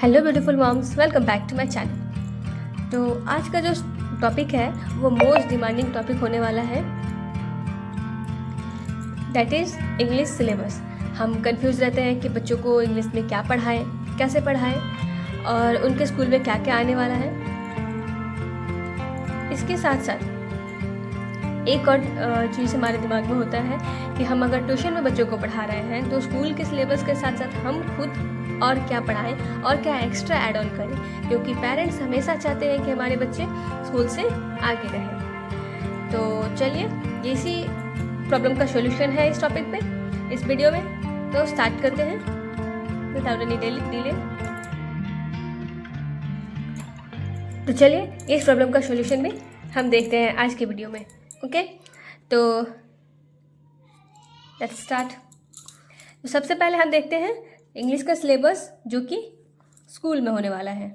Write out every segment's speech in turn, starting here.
Hello beautiful moms, welcome back to my channel. तो आज का जो टॉपिक है वो मोस्ट डिमांडिंग टॉपिक होने वाला है, दैट इज़ इंग्लिश सिलेबस। हम कंफ्यूज रहते हैं कि बच्चों को इंग्लिश में क्या पढ़ाएं, कैसे पढ़ाएं और उनके स्कूल में क्या क्या आने वाला है। इसके साथ साथ एक और चीज़ हमारे दिमाग में होता है कि हम अगर ट्यूशन में बच्चों को पढ़ा रहे हैं तो स्कूल के सिलेबस के साथ साथ हम खुद और क्या पढ़ाएं और क्या एक्स्ट्रा ऐड ऑन करें, क्योंकि पेरेंट्स हमेशा चाहते हैं कि हमारे बच्चे स्कूल से आगे रहें। तो चलिए इसी प्रॉब्लम का सॉल्यूशन है इस टॉपिक पे, इस वीडियो में। तो स्टार्ट करते हैं विदाउट एनी डिले। तो चलिए इस प्रॉब्लम का सॉल्यूशन भी हम देखते हैं आज की वीडियो में। ओके, तो लेट्स स्टार्ट। तो सबसे पहले हम देखते हैं इंग्लिश का सिलेबस जो कि स्कूल में होने वाला है।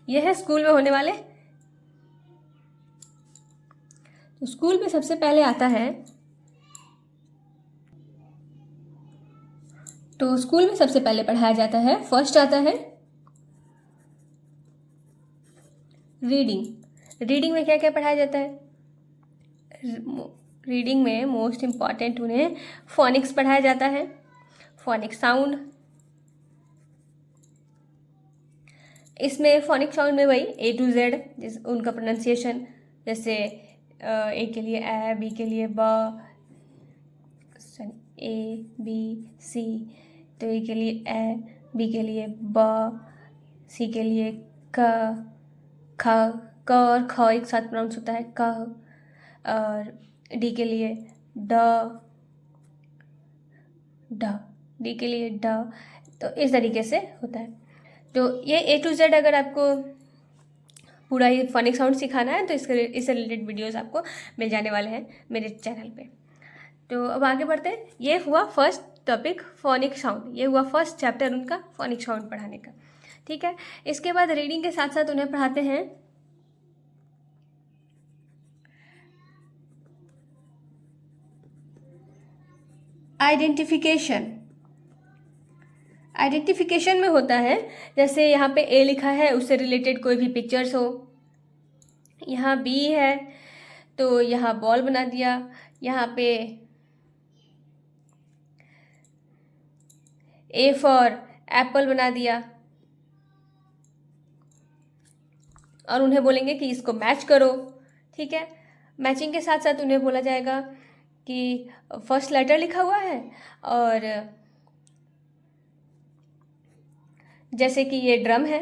यह है स्कूल में होने वाले। तो स्कूल में सबसे पहले आता है, तो स्कूल में सबसे पहले पढ़ाया जाता है, फर्स्ट आता है रीडिंग। रीडिंग में क्या क्या पढ़ाया जाता है? रीडिंग में मोस्ट इम्पॉर्टेंट उन्हें फोनिक्स पढ़ाया जाता है, फोनिक साउंड। इसमें फोनिक साउंड में वही A to Z उनका प्रोनाउंसिएशन, जैसे ए के लिए ए, बी के लिए ब, ए बी सी, तो ए के लिए ए, बी के लिए ब, सी के लिए क, ख, क और ख एक साथ प्रोनाउंस होता है क, और डी के लिए ड, डी के लिए ड। तो इस तरीके से होता है। तो ये A to Z अगर आपको पूरा ये फोनिक साउंड सिखाना है तो इससे रिलेटेड वीडियोस आपको मिल जाने वाले हैं मेरे चैनल पे। तो अब आगे बढ़ते हैं। ये हुआ फर्स्ट टॉपिक फोनिक साउंड, ये हुआ फर्स्ट चैप्टर उनका फोनिक साउंड पढ़ाने का। ठीक है, इसके बाद रीडिंग के साथ साथ उन्हें पढ़ाते हैं आइडेंटिफिकेशन। आइडेंटिफिकेशन में होता है, जैसे यहाँ पे ए लिखा है उससे रिलेटेड कोई भी पिक्चर्स हो, यहाँ बी है तो यहाँ बॉल बना दिया, यहाँ पे ए फॉर एप्पल बना दिया, और उन्हें बोलेंगे कि इसको मैच करो। ठीक है, मैचिंग के साथ साथ उन्हें बोला जाएगा कि फर्स्ट लेटर लिखा हुआ है, और जैसे कि ये ड्रम है,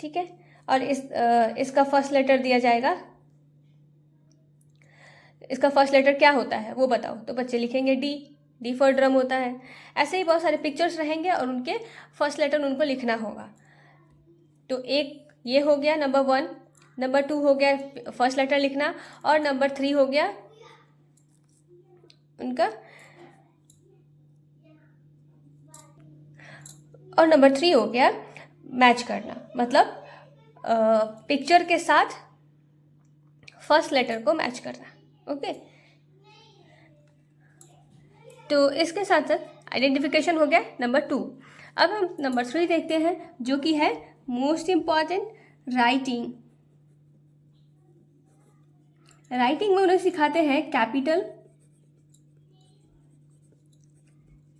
ठीक है, और इसका फर्स्ट लेटर दिया जाएगा। इसका फर्स्ट लेटर क्या होता है वो बताओ, तो बच्चे लिखेंगे डी, डी फॉर ड्रम होता है। ऐसे ही बहुत सारे पिक्चर्स रहेंगे और उनके फर्स्ट लेटर उनको लिखना होगा। तो एक ये हो गया नंबर 1, नंबर 2 हो गया फर्स्ट लेटर लिखना, और नंबर 3 हो गया उनका, और नंबर 3 हो गया मैच करना, मतलब पिक्चर के साथ फर्स्ट लेटर को मैच करना। ओके, तो इसके साथ साथ आइडेंटिफिकेशन हो गया नंबर 2। अब हम नंबर 3 देखते हैं जो कि है मोस्ट इम्पॉर्टेंट, राइटिंग। राइटिंग में उन्हें सिखाते हैं कैपिटल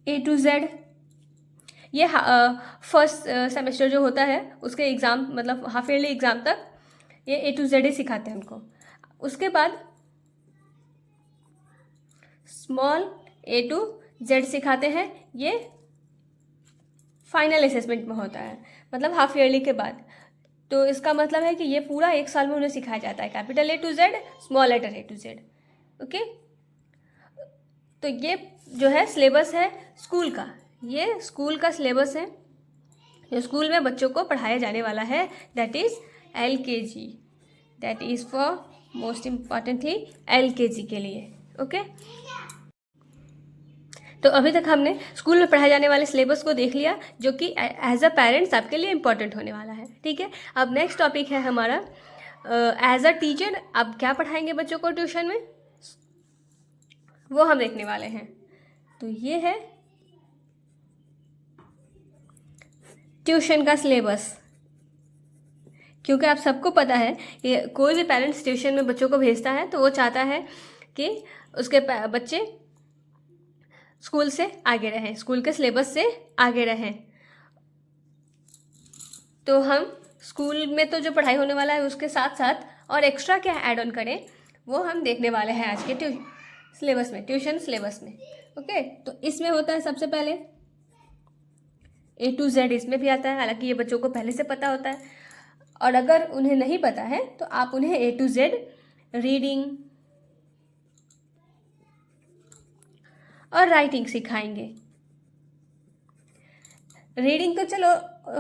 A to Z। ये फर्स्ट सेमेस्टर जो होता है उसके एग्ज़ाम, मतलब हाफ ईयरली एग्ज़ाम तक ये A to Z ही सिखाते हैं उनको। उसके बाद स्मॉल A to Z सिखाते हैं, ये फाइनल असेसमेंट में होता है, मतलब हाफ ईयरली के बाद। तो इसका मतलब है कि ये पूरा एक साल में उन्हें सिखाया जाता है, capital A to Z, small letter A to Z। Okay, तो ये जो है सिलेबस है स्कूल का, ये स्कूल का सिलेबस है जो स्कूल में बच्चों को पढ़ाया जाने वाला है, that is LKG, that is for most importantly LKG के लिए। ओके, तो अभी तक हमने स्कूल में पढ़ाए जाने वाले सिलेबस को देख लिया, जो कि एज अ पेरेंट्स आपके लिए इम्पॉर्टेंट होने वाला है। ठीक है, अब नेक्स्ट टॉपिक है हमारा एज अ टीचर आप क्या पढ़ाएंगे बच्चों को ट्यूशन में, वो हम देखने वाले हैं। तो ये है ट्यूशन का सिलेबस, क्योंकि आप सबको पता है कि कोई भी पेरेंट्स ट्यूशन में बच्चों को भेजता है तो वो चाहता है कि उसके बच्चे स्कूल से आगे रहें, स्कूल के सिलेबस से आगे रहें। तो हम स्कूल में तो जो पढ़ाई होने वाला है उसके साथ साथ और एक्स्ट्रा क्या ऐड ऑन करें वो हम देखने वाले हैं आज के सिलेबस में, ट्यूशन सिलेबस में। ओके, तो इसमें होता है सबसे पहले A to Z, इसमें भी आता है। हालांकि ये बच्चों को पहले से पता होता है, और अगर उन्हें नहीं पता है तो आप उन्हें A to Z रीडिंग और राइटिंग सिखाएंगे। रीडिंग तो चलो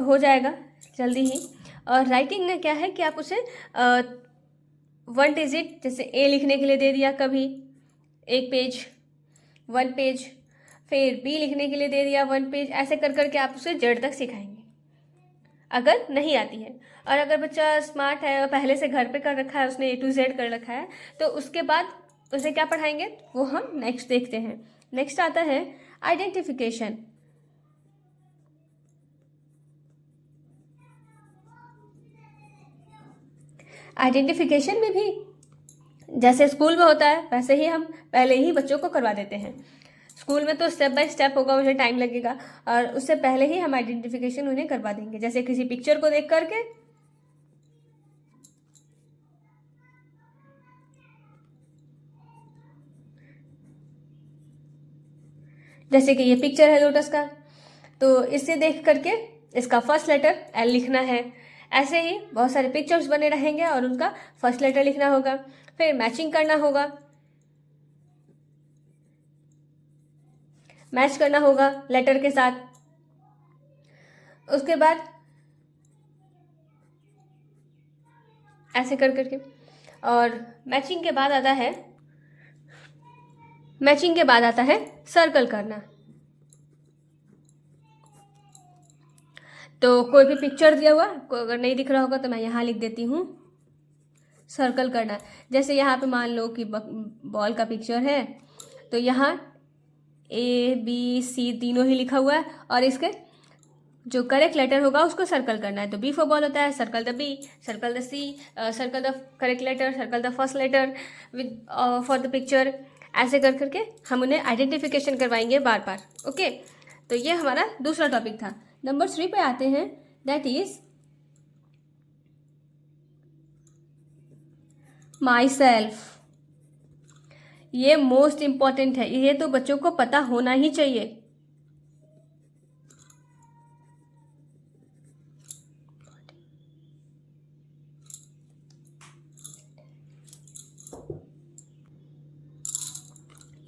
हो जाएगा जल्दी ही, और राइटिंग में क्या है कि आप उसे 1 डिजिट, जैसे A लिखने के लिए दे दिया कभी 1 पेज 1 पेज, फिर B लिखने के लिए दे दिया 1 पेज, ऐसे कर करके आप उसे Z तक सिखाएंगे अगर नहीं आती है। और अगर बच्चा स्मार्ट है और पहले से घर पे कर रखा है, उसने A to Z कर रखा है, तो उसके बाद उसे क्या पढ़ाएंगे वो हम नेक्स्ट देखते हैं। नेक्स्ट आता है आइडेंटिफिकेशन। आइडेंटिफिकेशन में भी जैसे स्कूल में होता है वैसे ही हम पहले ही बच्चों को करवा देते हैं। स्कूल में तो स्टेप बाय स्टेप होगा, उन्हें टाइम लगेगा, और उससे पहले ही हम आइडेंटिफिकेशन उन्हें करवा देंगे। जैसे किसी पिक्चर को देख करके, जैसे कि ये पिक्चर है लोटस का, तो इससे देख करके इसका फर्स्ट लेटर L लिखना है। ऐसे ही बहुत सारे पिक्चर्स बने रहेंगे और उनका फर्स्ट लेटर लिखना होगा, फिर मैचिंग करना होगा, मैच करना होगा लेटर के साथ। उसके बाद ऐसे कर करके, और मैचिंग के बाद आता है सर्कल करना। तो कोई भी पिक्चर दिया हुआ को अगर नहीं दिख रहा होगा तो मैं यहाँ लिख देती हूँ सर्कल करना। जैसे यहाँ पे मान लो कि बॉल का पिक्चर है, तो यहाँ ABC तीनों ही लिखा हुआ है, और इसके जो करेक्ट लेटर होगा उसको सर्कल करना है। तो B फॉर बॉल होता है, circle the B, circle the C, circle the correct letter, circle the first letter with for the picture. ऐसे कर करके हम उन्हें आइडेंटिफिकेशन करवाएंगे बार बार। ओके, तो ये हमारा दूसरा टॉपिक था। नंबर 3 पे आते हैं, दैट इज माई सेल्फ। ये मोस्ट इम्पॉर्टेंट है, ये तो बच्चों को पता होना ही चाहिए।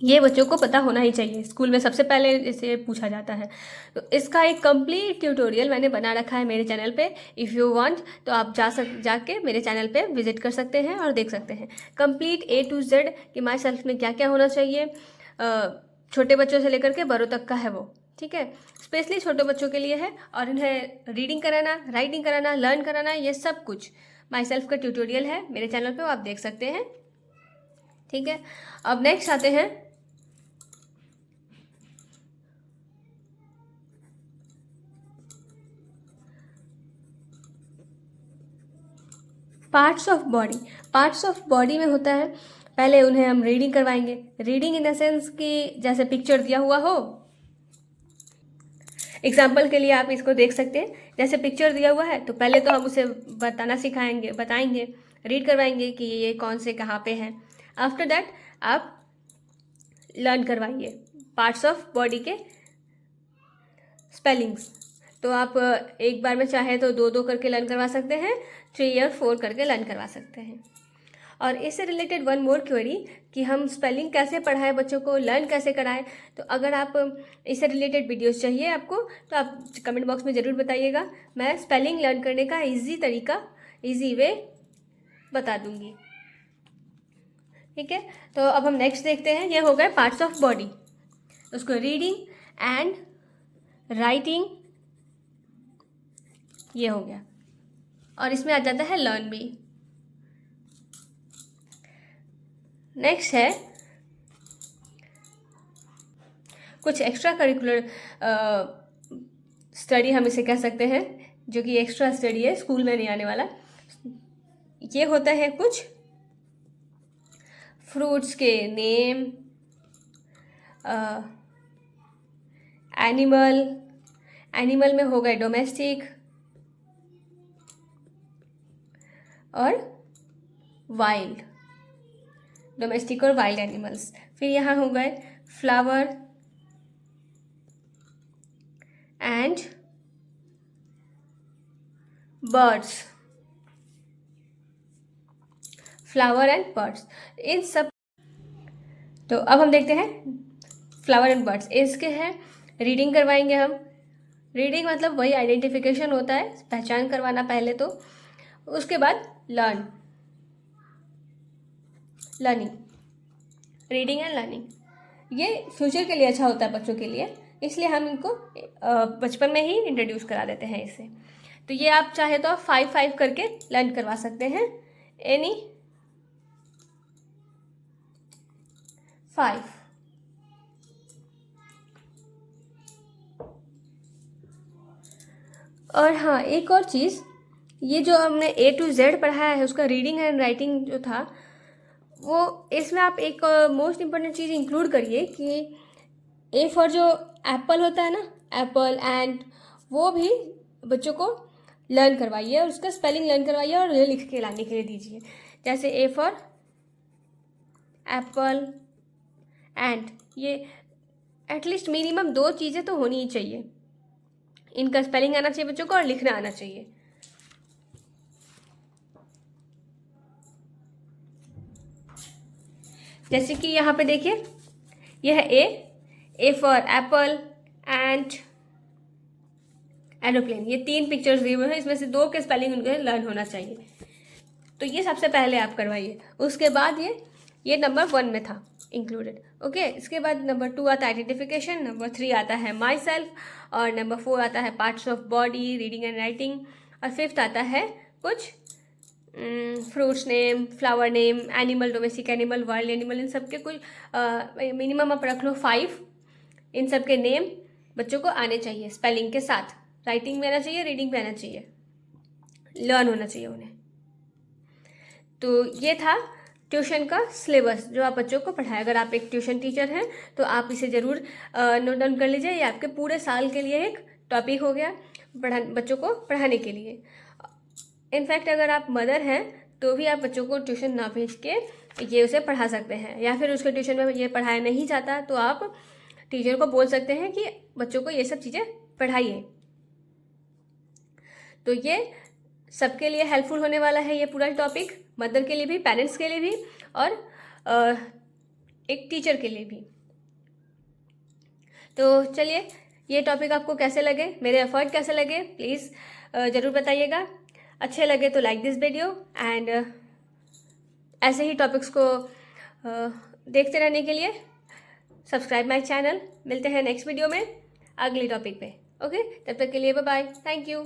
ये बच्चों को पता होना ही चाहिए, स्कूल में सबसे पहले इसे पूछा जाता है। तो इसका एक कंप्लीट ट्यूटोरियल मैंने बना रखा है मेरे चैनल पे। इफ़ यू वांट तो आप जाके मेरे चैनल पे विजिट कर सकते हैं और देख सकते हैं कंप्लीट A to Z कि माई सेल्फ में क्या क्या होना चाहिए। छोटे बच्चों से लेकर के बड़ों तक का है वो, ठीक है। स्पेशली छोटे बच्चों के लिए है, और इन्हें रीडिंग कराना, राइटिंग कराना, लर्न कराना, ये सब कुछ माई सेल्फ का ट्यूटोरियल है मेरे चैनल पे, वो आप देख सकते हैं, ठीक है। अब नेक्स्ट आते हैं parts of body. Parts of body में होता है, पहले उन्हें हम रीडिंग करवाएंगे। रीडिंग इन द सेंस कि जैसे पिक्चर दिया हुआ हो, एग्जाम्पल के लिए आप इसको देख सकते हैं। जैसे पिक्चर दिया हुआ है तो पहले तो हम उसे बताएंगे, रीड करवाएंगे कि ये कौन से कहाँ पे हैं। आफ्टर दैट आप लर्न करवाइए पार्ट्स ऑफ बॉडी के स्पेलिंग्स। तो आप एक बार में चाहे तो 2-2 करके लर्न करवा सकते हैं, 3 और 4 करके लर्न करवा सकते हैं। और इससे रिलेटेड वन मोर क्वेरी कि हम स्पेलिंग कैसे पढ़ाएं बच्चों को, लर्न कैसे कराएं। तो अगर आप इससे रिलेटेड वीडियोस चाहिए आपको तो आप कमेंट बॉक्स में ज़रूर बताइएगा, मैं स्पेलिंग लर्न करने का ईजी वे बता दूंगी, ठीक है। तो अब हम नेक्स्ट देखते हैं, ये हो गए पार्ट्स ऑफ बॉडी। उसको रीडिंग एंड राइटिंग ये हो गया, और इसमें आ जाता है लर्न भी। नेक्स्ट है कुछ एक्स्ट्रा करिकुलर स्टडी हम इसे कह सकते हैं, जो कि एक्स्ट्रा स्टडी है, स्कूल में नहीं आने वाला। ये होता है कुछ फ्रूट्स के नेम, एनिमल में होगा डोमेस्टिक और वाइल्ड, डोमेस्टिक और वाइल्ड एनिमल्स। फिर यहाँ हो गए flower and birds, flower and birds, इन सब। तो अब हम देखते हैं फ्लावर एंड बर्ड्स, इसके हैं रीडिंग करवाएंगे हम। रीडिंग मतलब वही आइडेंटिफिकेशन होता है, पहचान करवाना पहले तो, उसके बाद लर्निंग, रीडिंग एंड लर्निंग। ये फ्यूचर के लिए अच्छा होता है बच्चों के लिए, इसलिए हम इनको बचपन में ही इंट्रोड्यूस करा देते हैं इसे। तो ये आप चाहे तो आप 5-5 करके लर्न करवा सकते हैं, एनी 5। और हाँ, एक और चीज़, ये जो हमने A to Z पढ़ाया है उसका रीडिंग एंड राइटिंग जो था, वो इसमें आप एक मोस्ट इम्पॉर्टेंट चीज़ इंक्लूड करिए कि A फॉर जो एप्पल होता है ना, एप्पल, एंड वो भी बच्चों को लर्न करवाइए और उसका स्पेलिंग लर्न करवाइए और ये लिख के लाने के लिए दीजिए। जैसे A फॉर एप्पल एंड, ये एटलीस्ट मिनिमम 2 चीज़ें तो होनी ही चाहिए, इनका स्पेलिंग आना चाहिए बच्चों को और लिखना आना चाहिए। जैसे कि यहाँ पे देखिए, यह है A for Apple and aeroplane, ये 3 पिक्चर्स दिए हुए हैं, इसमें से 2 के स्पेलिंग उनको लर्न होना चाहिए। तो ये सबसे पहले आप करवाइए, उसके बाद ये नंबर 1 में था इंक्लूडेड। ओके, इसके बाद नंबर 2 आता है आइडेंटिफिकेशन, नंबर 3 आता है माई सेल्फ, और नंबर 4 आता है parts of body, reading and writing, और 5th आता है कुछ fruits name, flower name, animal, domestic animal, wild animal, इन सब के कुछ मिनिमम आप रख लो 5। इन सब के नेम बच्चों को आने चाहिए स्पेलिंग के साथ, राइटिंग में आना चाहिए, रीडिंग में आना चाहिए, लर्न होना चाहिए उन्हें। तो ये था ट्यूशन का सिलेबस जो आप बच्चों को पढ़ाएं। अगर आप एक ट्यूशन टीचर हैं तो आप इसे ज़रूर नोट डाउन कर लीजिए, ये आपके पूरे साल के लिए एक टॉपिक हो गया बच्चों को पढ़ाने के लिए। इनफैक्ट अगर आप मदर हैं तो भी आप बच्चों को ट्यूशन ना भेज के ये उसे पढ़ा सकते हैं, या फिर उसके ट्यूशन में ये पढ़ाया नहीं जाता तो आप टीचर को बोल सकते हैं कि बच्चों को ये सब चीज़ें पढ़ाइए। तो ये सबके लिए हेल्पफुल होने वाला है ये पूरा टॉपिक, मदर के लिए भी, पेरेंट्स के लिए भी, और एक टीचर के लिए भी। तो चलिए, ये टॉपिक आपको कैसे लगे, मेरे एफर्ट कैसे लगे, प्लीज़ ज़रूर बताइएगा। अच्छे लगे तो लाइक दिस वीडियो, एंड ऐसे ही टॉपिक्स को देखते रहने के लिए सब्सक्राइब माय चैनल। मिलते हैं नेक्स्ट वीडियो में अगली टॉपिक पे। ओके, तब तक के लिए बाय बाय, थैंक यू।